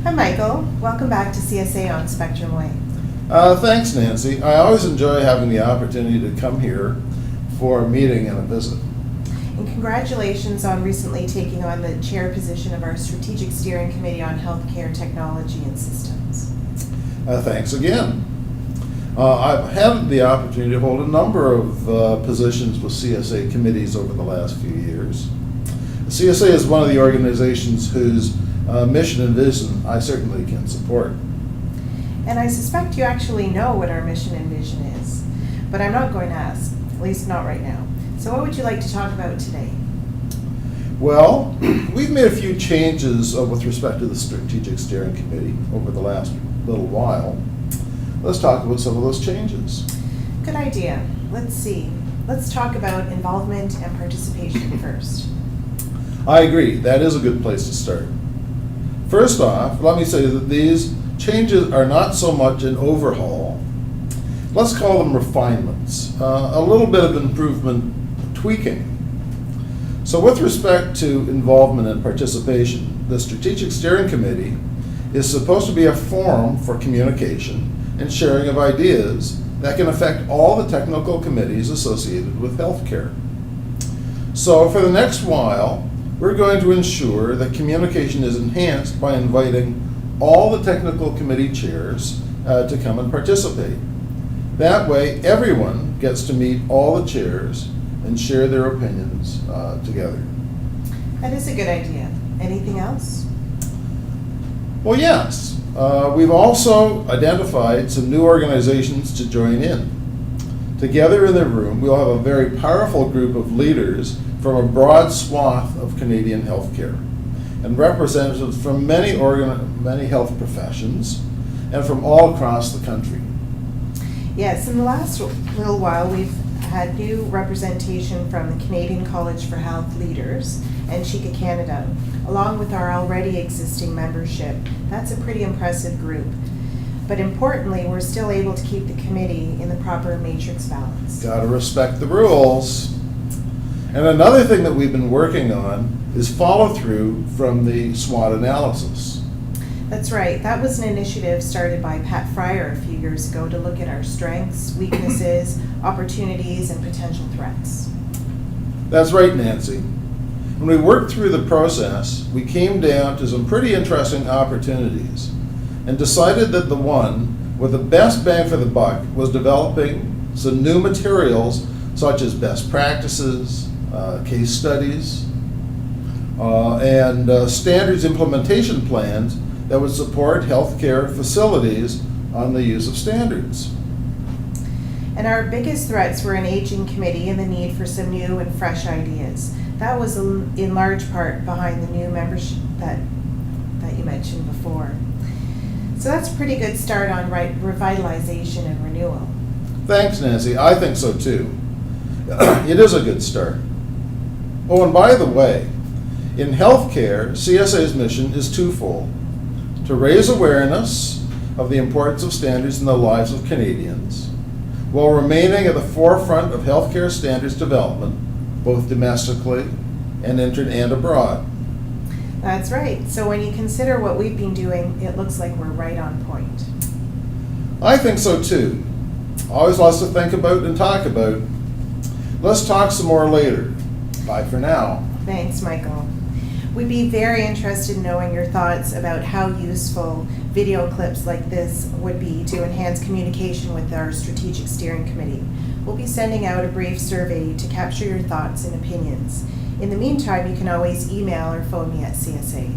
Hi, Michael. Welcome back to CSA on Spectrum Way. Thanks, Nancy. I always enjoy having the opportunity to come here for a meeting and a visit. And congratulations on recently taking on the chair position of our Strategic Steering Committee on Healthcare Technology and Systems. Thanks again. I've had the opportunity to hold a number of positions with CSA committees over the last few years. CSA is one of the organizations whose mission and vision I certainly can support. And I suspect you actually know what our mission and vision is, but I'm not going to ask, at least not right now. So what would you like to talk about today? Well, we've made a few changes with respect to the Strategic Steering Committee over the last little while. Let's talk about some of those changes. Good idea. Let's see. Let's talk about involvement and participation first. I agree, that is a good place to start. First off, let me say that these changes are not so much an overhaul. Let's call them refinements, a little bit of improvement, tweaking. So with respect to involvement and participation, the Strategic Steering Committee is supposed to be a forum for communication and sharing of ideas that can affect all the technical committees associated with healthcare. So for the next while, we're going to ensure that communication is enhanced by inviting all the technical committee chairs to come and participate. That way, everyone gets to meet all the chairs and share their opinions together. That is a good idea. Anything else? Well, yes. We've also identified some new organizations to join in. Together in the room, we'll have a very powerful group of leaders from a broad swath of Canadian healthcare and representatives from many health professions and from all across the country. Yes, in the last little while, we've had new representation from the Canadian College for Health Leaders and CHICA Canada, along with our already existing membership. That's a pretty impressive group. But importantly, we're still able to keep the committee in the proper matrix balance. Gotta respect the rules. And another thing that we've been working on is follow through from the SWOT analysis. That's right. That was an initiative started by Pat Fryer a few years ago to look at our strengths, weaknesses, opportunities, and potential threats. That's right, Nancy. When we worked through the process, we came down to some pretty interesting opportunities and decided that the one with the best bang for the buck was developing some new materials such as best practices, case studies, and standards implementation plans that would support healthcare facilities on the use of standards. And our biggest threats were an aging committee and the need for some new and fresh ideas. That was in large part behind the new membership that you mentioned before. So that's a pretty good start on revitalization and renewal. Thanks, Nancy. I think so too. It is a good start. Oh, and by the way, in healthcare, CSA's mission is twofold: to raise awareness of the importance of standards in the lives of Canadians, while remaining at the forefront of healthcare standards development, both domestically and abroad. That's right. So when you consider what we've been doing, it looks like we're right on point. I think so too. Always lots to think about and talk about. Let's talk some more later. Bye for now. Thanks, Michael. We'd be very interested in knowing your thoughts about how useful video clips like this would be to enhance communication with our Strategic Steering Committee. We'll be sending out a brief survey to capture your thoughts and opinions. In the meantime, you can always email or phone me at CSA.